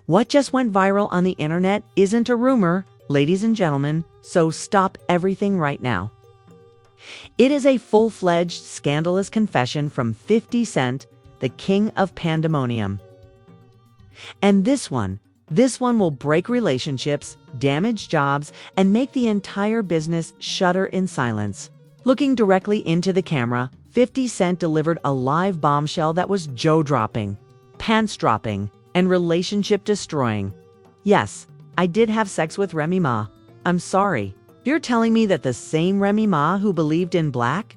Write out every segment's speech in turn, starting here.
What just went viral on the internet isn't a rumor, ladies and gentlemen, so stop everything right now. It is a full-fledged, scandalous confession from 50 Cent, the king of pandemonium. And this one will break relationships, damage jobs, and make the entire business shudder in silence. Looking directly into the camera, 50 Cent delivered a live bombshell that was jaw-dropping, pants-dropping, and relationship-destroying. Yes, I did have sex with Remy Ma. I'm sorry. You're telling me that the same Remy Ma who believed in black,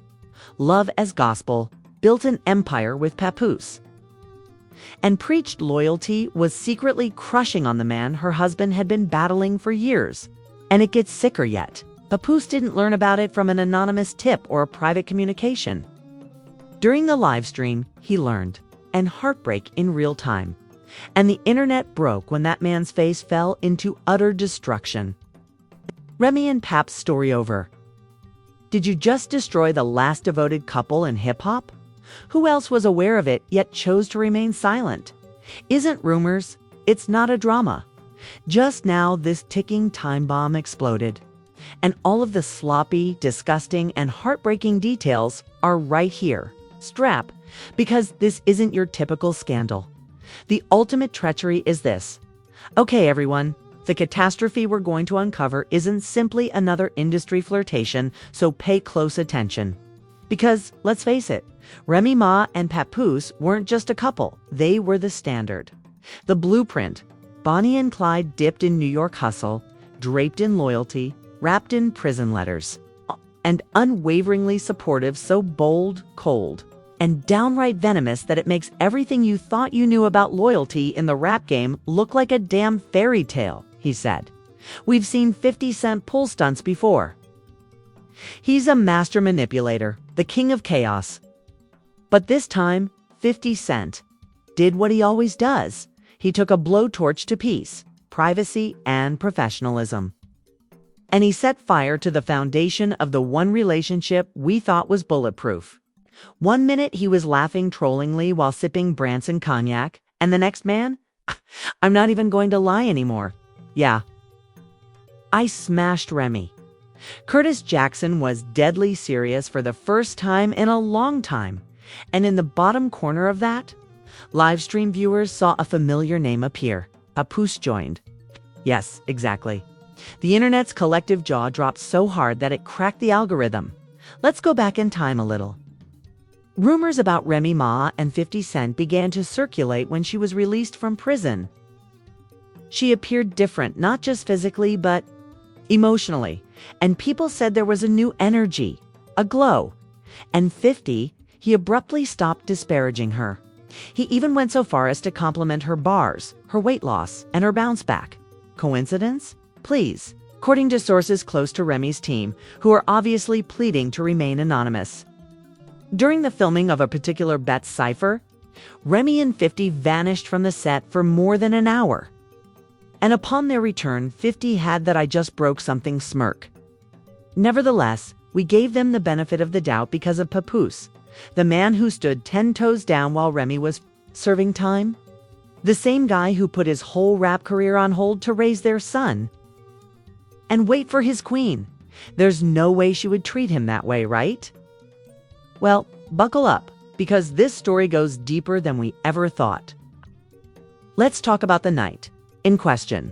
love as gospel, built an empire with Papoose, and preached loyalty was secretly crushing on the man her husband had been battling for years. And it gets sicker yet. Papoose didn't learn about it from an anonymous tip or a private communication. During the live stream, he learned, and heartbreak in real time. And the internet broke when that man's face fell into utter destruction. Remy and Pap's story over. Did you just destroy the last devoted couple in hip-hop? Who else was aware of it yet chose to remain silent? Isn't rumors? It's not a drama. Just now, this ticking time bomb exploded. And all of the sloppy, disgusting, and heartbreaking details are right here. Strap, because this isn't your typical scandal. The ultimate treachery is this. Okay, everyone, the catastrophe we're going to uncover isn't simply another industry flirtation, so pay close attention. Because, let's face it, Remy Ma and Papoose weren't just a couple, they were the standard. The blueprint. Bonnie and Clyde dipped in New York hustle, draped in loyalty, wrapped in prison letters, and unwaveringly supportive, so bold, cold, and downright venomous that it makes everything you thought you knew about loyalty in the rap game look like a damn fairy tale, he said. We've seen 50 Cent pull stunts before. He's a master manipulator, the king of chaos. But this time, 50 Cent did what he always does. He took a blowtorch to peace, privacy, and professionalism. And he set fire to the foundation of the one relationship we thought was bulletproof. One minute he was laughing trollingly while sipping Branson cognac, and the next man, I'm not even going to lie anymore. Yeah. I smashed Remy. Curtis Jackson was deadly serious for the first time in a long time. And in the bottom corner of that, livestream viewers saw a familiar name appear. Papoose joined. Yes, exactly. The internet's collective jaw dropped so hard that it cracked the algorithm. Let's go back in time a little. Rumors about Remy Ma and 50 Cent began to circulate when she was released from prison. She appeared different, not just physically, but emotionally. And people said there was a new energy, a glow. And 50, he abruptly stopped disparaging her. He even went so far as to compliment her bars, her weight loss, and her bounce back. Coincidence? Please. According to sources close to Remy's team, who are obviously pleading to remain anonymous. During the filming of a particular Bet's cipher, Remy and 50 vanished from the set for more than an hour. And upon their return, 50 had that I just broke something smirk. Nevertheless, we gave them the benefit of the doubt because of Papoose, the man who stood 10 toes down while Remy was serving time. The same guy who put his whole rap career on hold to raise their son. And wait for his queen. There's no way she would treat him that way, right? Well, buckle up, because this story goes deeper than we ever thought. Let's talk about the night in question.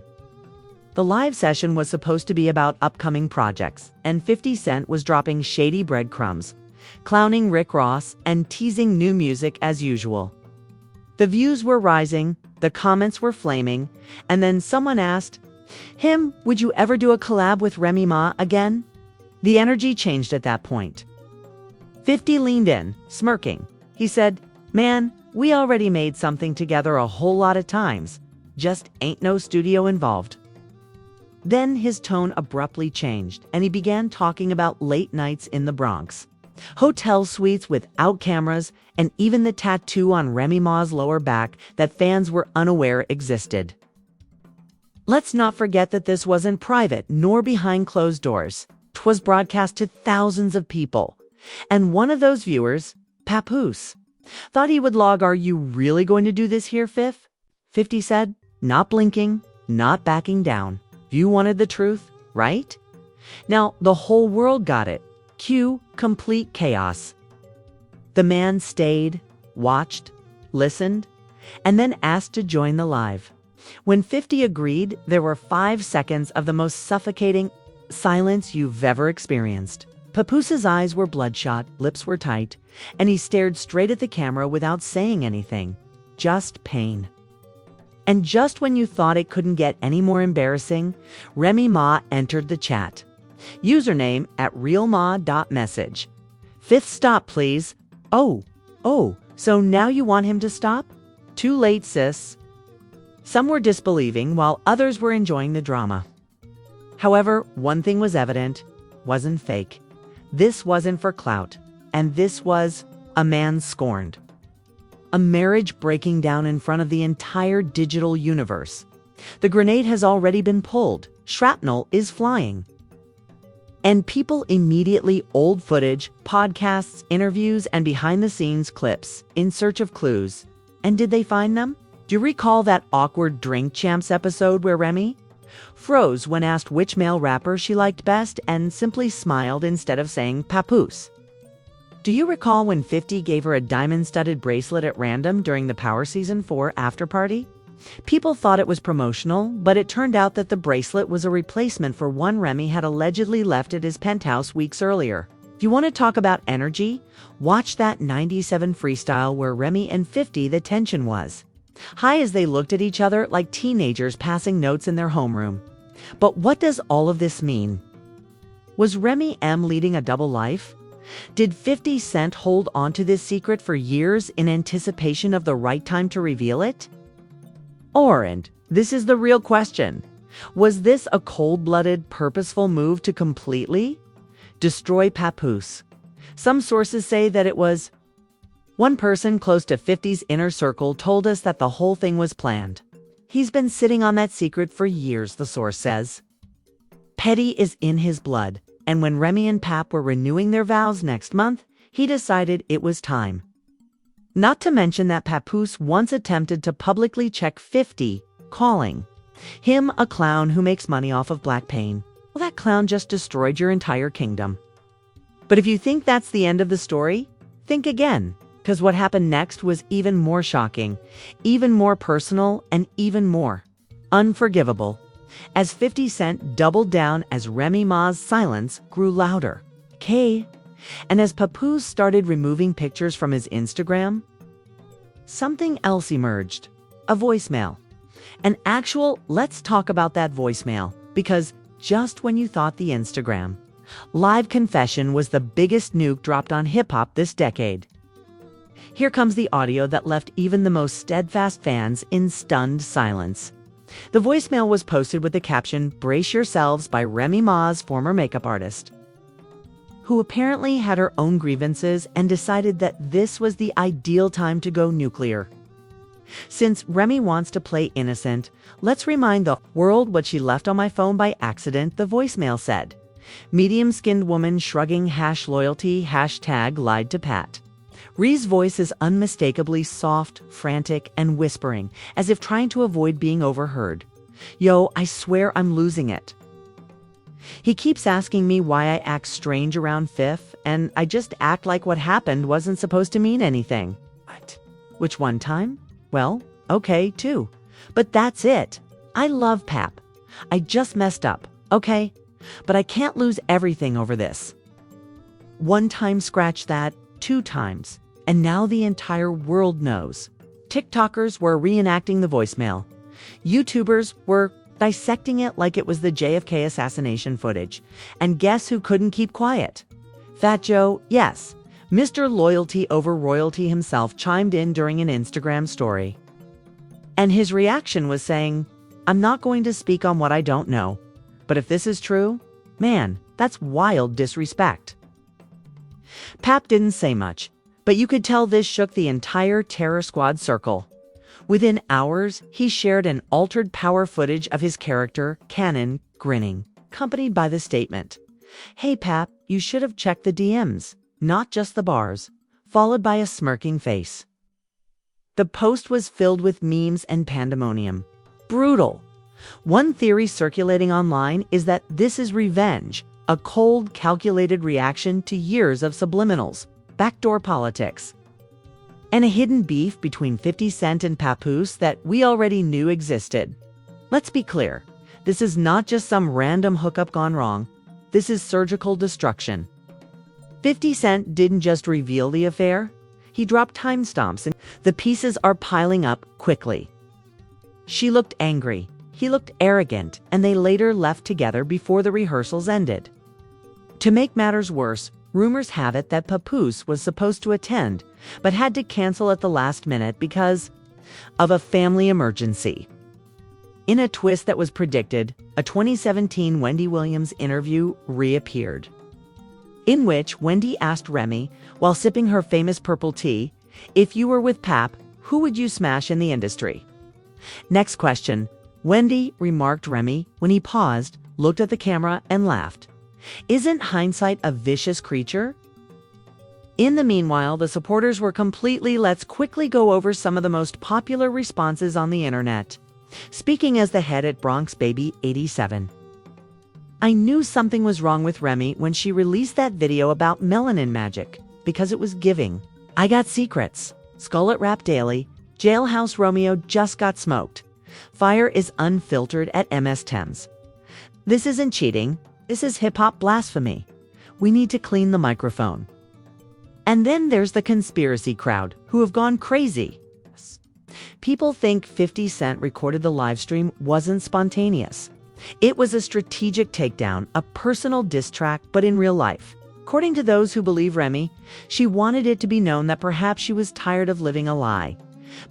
The live session was supposed to be about upcoming projects, and 50 Cent was dropping shady breadcrumbs, clowning Rick Ross, and teasing new music as usual. The views were rising, the comments were flaming, and then someone asked, "Him, would you ever do a collab with Remy Ma again?" The energy changed at that point. 50 leaned in, smirking. He said, "Man, we already made something together a whole lot of times. Just ain't no studio involved." Then his tone abruptly changed, and he began talking about late nights in the Bronx, hotel suites without cameras, and even the tattoo on Remy Ma's lower back that fans were unaware existed. Let's not forget that this wasn't private nor behind closed doors. 'Twas broadcast to thousands of people. And one of those viewers, Papoose, thought he would log, "Are you really going to do this here, Fifth?" 50 said, not blinking, not backing down. You wanted the truth, right? Now, the whole world got it. Cue complete chaos. The man stayed, watched, listened, and then asked to join the live. When 50 agreed, there were 5 seconds of the most suffocating silence you've ever experienced. Papoose's eyes were bloodshot, lips were tight, and he stared straight at the camera without saying anything. Just pain. And just when you thought it couldn't get any more embarrassing, Remy Ma entered the chat. Username @realma.message. 5th stop, please. Oh, so now you want him to stop? Too late, sis. Some were disbelieving while others were enjoying the drama. However, one thing was evident, wasn't fake. This wasn't for clout, and this was a man scorned. A marriage breaking down in front of the entire digital universe. The grenade has already been pulled. Shrapnel is flying. And people immediately old footage, podcasts, interviews, and behind-the-scenes clips in search of clues. And did they find them? Do you recall that awkward Drink Champs episode where Remy froze when asked which male rapper she liked best and simply smiled instead of saying Papoose? Do you recall when 50 gave her a diamond-studded bracelet at random during the Power Season 4 after-party? People thought it was promotional, but it turned out that the bracelet was a replacement for one Remy had allegedly left at his penthouse weeks earlier. If you want to talk about energy, watch that 97 freestyle where Remy and 50 the tension was high as they looked at each other like teenagers passing notes in their homeroom. But what does all of this mean? Was Remy M leading a double life? Did 50 Cent hold on to this secret for years in anticipation of the right time to reveal it? Or, and this is the real question, was this a cold-blooded, purposeful move to completely destroy Papoose? Some sources say that it was. One person close to 50's inner circle told us that the whole thing was planned. He's been sitting on that secret for years, the source says. Petty is in his blood, and when Remy and Pap were renewing their vows next month, he decided it was time. Not to mention that Papoose once attempted to publicly check 50, calling him a clown who makes money off of black pain. Well, that clown just destroyed your entire kingdom. But if you think that's the end of the story, think again, because what happened next was even more shocking, even more personal, and even more unforgivable. As 50 Cent doubled down as Remy Ma's silence grew louder. And as Papoose started removing pictures from his Instagram, something else emerged. A voicemail. An actual let's talk about that voicemail, because just when you thought the Instagram live confession was the biggest nuke dropped on hip-hop this decade. Here comes the audio that left even the most steadfast fans in stunned silence. The voicemail was posted with the caption, "Brace yourselves," by Remy Ma's former makeup artist, who apparently had her own grievances and decided that this was the ideal time to go nuclear. Since Remy wants to play innocent, let's remind the world what she left on my phone by accident, the voicemail said. Medium-skinned woman shrugging #loyalty, #lied to Pat. Ree's voice is unmistakably soft, frantic, and whispering, as if trying to avoid being overheard. Yo, I swear I'm losing it. He keeps asking me why I act strange around Fifth, and I just act like what happened wasn't supposed to mean anything. What? Which one time? Well, okay, too. But that's it. I love Pap. I just messed up, okay? But I can't lose everything over this. One time scratch that, 2 times. And now the entire world knows. TikTokers were reenacting the voicemail. YouTubers were dissecting it like it was the JFK assassination footage. And guess who couldn't keep quiet? Fat Joe, yes. Mr. Loyalty over Royalty himself chimed in during an Instagram story. And his reaction was saying, "I'm not going to speak on what I don't know. But if this is true, man, that's wild disrespect." Pap didn't say much, but you could tell this shook the entire Terror Squad circle. Within hours, he shared an altered power footage of his character, Cannon, grinning, accompanied by the statement, "Hey Pap, you should have checked the DMs, not just the bars," followed by a smirking face. The post was filled with memes and pandemonium. Brutal. One theory circulating online is that this is revenge, a cold, calculated reaction to years of subliminals, backdoor politics, and a hidden beef between 50 Cent and Papoose that we already knew existed. Let's be clear, this is not just some random hookup gone wrong. This is surgical destruction. 50 Cent didn't just reveal the affair, he dropped timestamps, and the pieces are piling up quickly. She looked angry, he looked arrogant, and they later left together before the rehearsals ended. To make matters worse, rumors have it that Papoose was supposed to attend, but had to cancel at the last minute because of a family emergency. In a twist that was predicted, a 2017 Wendy Williams interview reappeared, in which Wendy asked Remy, while sipping her famous purple tea, if you were with Pap, who would you smash in the industry? Next question, Wendy remarked Remy when he paused, looked at the camera, and laughed. Isn't hindsight a vicious creature? In the meanwhile, the supporters were completely. Let's quickly go over some of the most popular responses on the internet. Speaking as the head at Bronx Baby 87. I knew something was wrong with Remy when she released that video about melanin magic, because it was giving. I got secrets. Skullet Rap Daily. Jailhouse Romeo just got smoked. Fire is unfiltered at MS Thames. This isn't cheating. This is hip-hop blasphemy. We need to clean the microphone. And then there's the conspiracy crowd, who have gone crazy. People think 50 Cent recorded the live stream wasn't spontaneous. It was a strategic takedown, a personal diss track, but in real life. According to those who believe Remy, she wanted it to be known that perhaps she was tired of living a lie.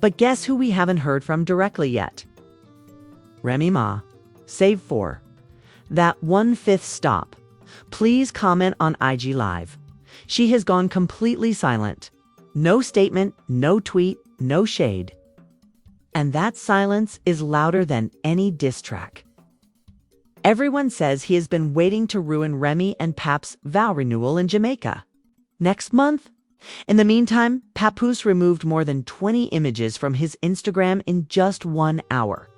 But guess who we haven't heard from directly yet? Remy Ma. Save for that 1/5 stop. Please comment on IG Live. She has gone completely silent. No statement, no tweet, no shade. And that silence is louder than any diss track. Everyone says he has been waiting to ruin Remy and Pap's vow renewal in Jamaica next month. In the meantime, Papoose removed more than 20 images from his Instagram in just 1 hour,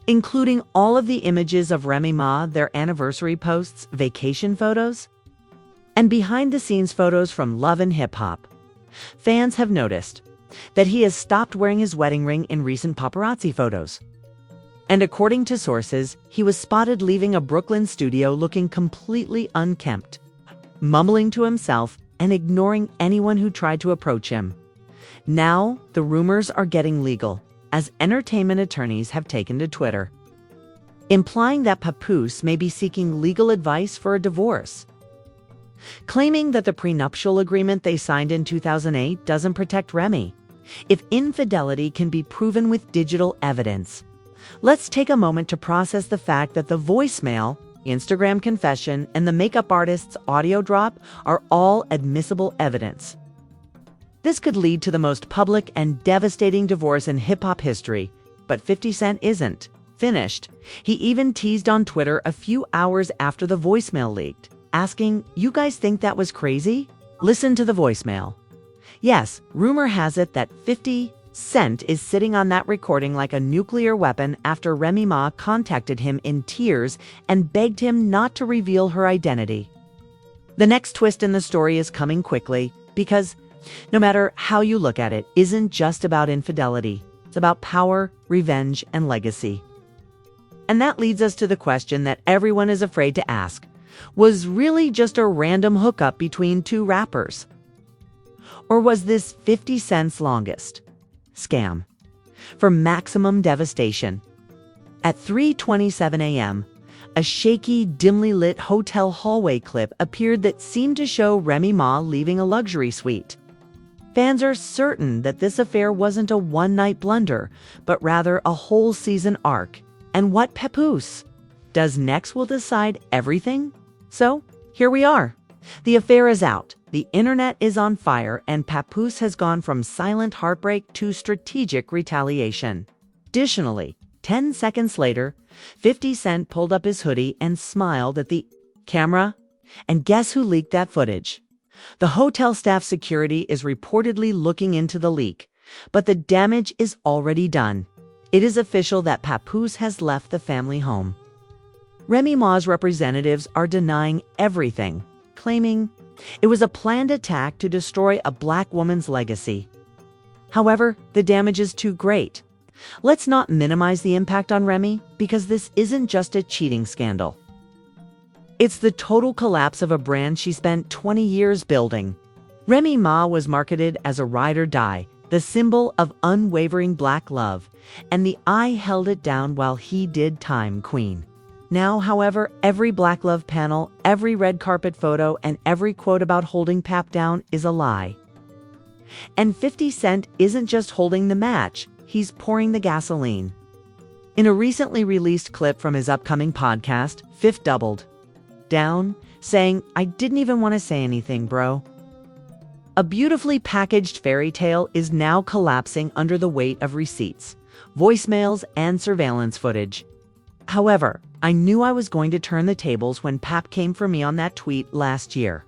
including all of the images of Remy Ma, their anniversary posts, vacation photos, and behind-the-scenes photos from Love and Hip Hop. Fans have noticed that he has stopped wearing his wedding ring in recent paparazzi photos. And according to sources, he was spotted leaving a Brooklyn studio looking completely unkempt, mumbling to himself and ignoring anyone who tried to approach him. Now, the rumors are getting legal, as entertainment attorneys have taken to Twitter, implying that Papoose may be seeking legal advice for a divorce, claiming that the prenuptial agreement they signed in 2008 doesn't protect Remy if infidelity can be proven with digital evidence. Let's take a moment to process the fact that the voicemail, Instagram confession, and the makeup artist's audio drop are all admissible evidence. This could lead to the most public and devastating divorce in hip-hop history, but 50 Cent isn't finished. He even teased on Twitter a few hours after the voicemail leaked, asking, "You guys think that was crazy?" Listen to the voicemail. Yes, rumor has it that 50 Cent is sitting on that recording like a nuclear weapon after Remy Ma contacted him in tears and begged him not to reveal her identity. The next twist in the story is coming quickly because, no matter how you look at it, isn't just about infidelity. It's about power, revenge, and legacy. And that leads us to the question that everyone is afraid to ask. Was really just a random hookup between two rappers? Or was this 50 Cent's longest scam for maximum devastation? At 3:27 a.m., a shaky, dimly lit hotel hallway clip appeared that seemed to show Remy Ma leaving a luxury suite. Fans are certain that this affair wasn't a one-night blunder, but rather a whole season arc. And what Papoose does next will decide everything. So, here we are. The affair is out, the internet is on fire, and Papoose has gone from silent heartbreak to strategic retaliation. Additionally, 10 seconds later, 50 Cent pulled up his hoodie and smiled at the camera. And guess who leaked that footage? The hotel staff security is reportedly looking into the leak, but the damage is already done. It is official that Papoose has left the family home. Remy Ma's representatives are denying everything, claiming it was a planned attack to destroy a black woman's legacy. However, the damage is too great. Let's not minimize the impact on Remy, because this isn't just a cheating scandal. It's the total collapse of a brand she spent 20 years building. Remy Ma was marketed as a ride or die, the symbol of unwavering black love, and the I held it down while he did time queen. Now, however, every black love panel, every red carpet photo, and every quote about holding Pap down is a lie. And 50 Cent isn't just holding the match, he's pouring the gasoline. In a recently released clip from his upcoming podcast, Fifth doubled down, saying, "I didn't even want to say anything, bro." A beautifully packaged fairy tale is now collapsing under the weight of receipts, voicemails, and surveillance footage. However, I knew I was going to turn the tables when Pap came for me on that tweet last year.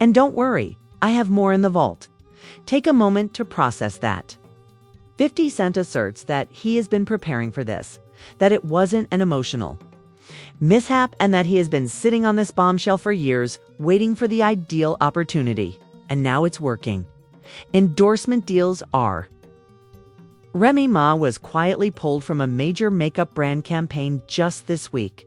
And don't worry, I have more in the vault. Take a moment to process that. 50 Cent asserts that he has been preparing for this, that it wasn't an emotional mishap, and that he has been sitting on this bombshell for years, waiting for the ideal opportunity. And now it's working. Endorsement deals are. Remy Ma was quietly pulled from a major makeup brand campaign just this week.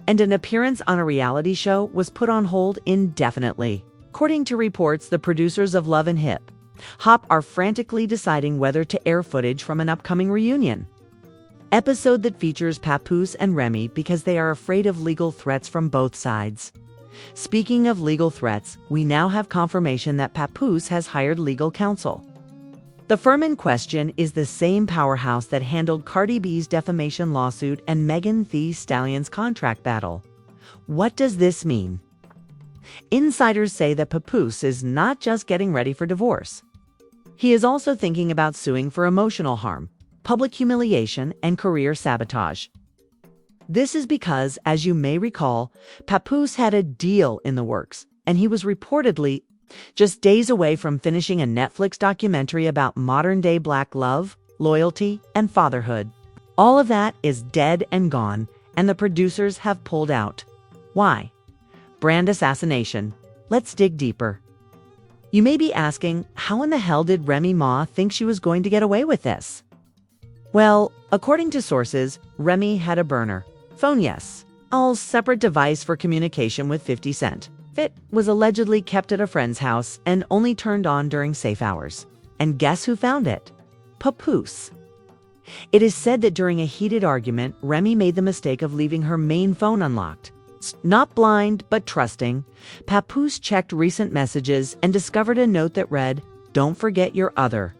And an appearance on a reality show was put on hold indefinitely. According to reports, the producers of Love and Hip Hop are frantically deciding whether to air footage from an upcoming reunion episode that features Papoose and Remy, because they are afraid of legal threats from both sides. Speaking of legal threats, we now have confirmation that Papoose has hired legal counsel. The firm in question is the same powerhouse that handled Cardi B's defamation lawsuit and Megan Thee Stallion's contract battle. What does this mean? Insiders say that Papoose is not just getting ready for divorce. He is also thinking about suing for emotional harm, public humiliation, and career sabotage. This is because, as you may recall, Papoose had a deal in the works, and he was reportedly just days away from finishing a Netflix documentary about modern-day black love, loyalty, and fatherhood. All of that is dead and gone, and the producers have pulled out. Why? Brand assassination. Let's dig deeper. You may be asking, how in the hell did Remy Ma think she was going to get away with this? Well, according to sources, Remy had a burner phone, yes, all separate device for communication with 50 Cent. It was allegedly kept at a friend's house and only turned on during safe hours. And guess who found it? Papoose. It is said that during a heated argument, Remy made the mistake of leaving her main phone unlocked. Not blind, but trusting, Papoose checked recent messages and discovered a note that read, "Don't forget your other.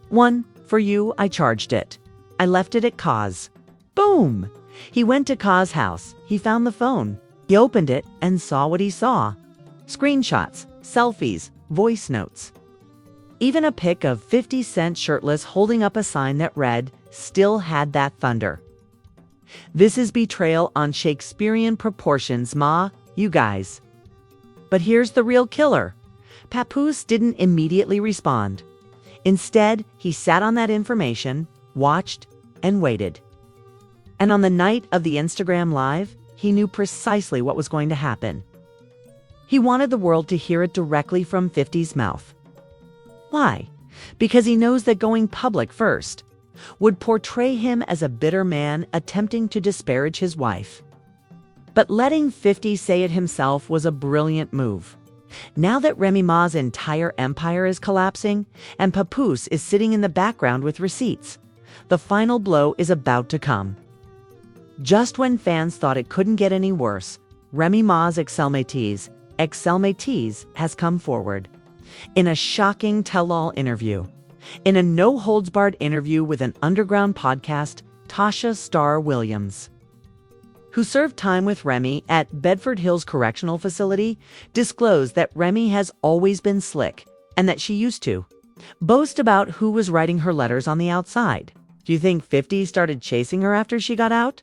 One, for you, I charged it. I left it at Kaz." Boom! He went to Kaz's house. He found the phone. He opened it and saw what he saw. Screenshots, selfies, voice notes. Even a pic of 50 Cent shirtless holding up a sign that read, "Still had that thunder." This is betrayal on Shakespearean proportions, Ma, you guys. But here's the real killer. Papoose didn't immediately respond. Instead, he sat on that information, watched, and waited. And on the night of the Instagram Live, he knew precisely what was going to happen. He wanted the world to hear it directly from 50's mouth. Why? Because he knows that going public first would portray him as a bitter man attempting to disparage his wife. But letting 50 say it himself was a brilliant move. Now that Remy Ma's entire empire is collapsing and Papoose is sitting in the background with receipts, the final blow is about to come. Just when fans thought it couldn't get any worse, Remy Ma's ex-cellmatees has come forward. In a shocking tell-all interview. In a no-holds-barred interview with an underground podcast, Tasha Starr Williams, who served time with Remy at Bedford Hills Correctional Facility, disclosed that Remy has always been slick and that she used to boast about who was writing her letters on the outside. Do you think 50 started chasing her after she got out?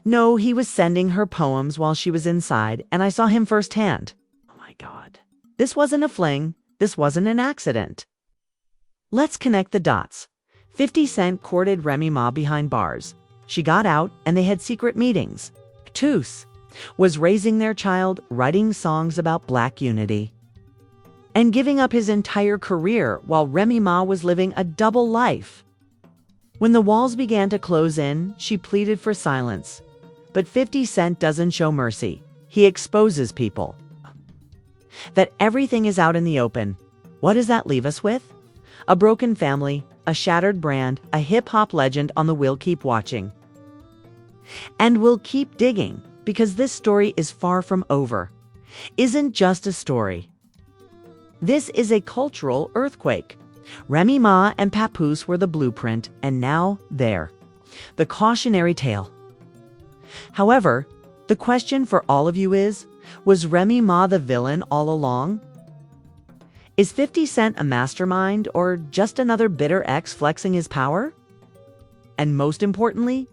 No, he was sending her poems while she was inside, and I saw him firsthand. Oh my God. This wasn't a fling. This wasn't an accident. Let's connect the dots. 50 Cent courted Remy Ma behind bars. She got out and they had secret meetings. Papoose was raising their child, writing songs about Black unity, and giving up his entire career while Remy Ma was living a double life. When the walls began to close in, she pleaded for silence. But 50 Cent doesn't show mercy. He exposes people. That everything is out in the open. What does that leave us with? A broken family, a shattered brand, a hip-hop legend on the We'll Keep Watching. And we'll keep digging, because this story is far from over. Isn't just a story. This is a cultural earthquake. Remy Ma and Papoose were the blueprint, and now they're the cautionary tale. However, the question for all of you is, was Remy Ma the villain all along? Is 50 Cent a mastermind or just another bitter ex flexing his power? And most importantly,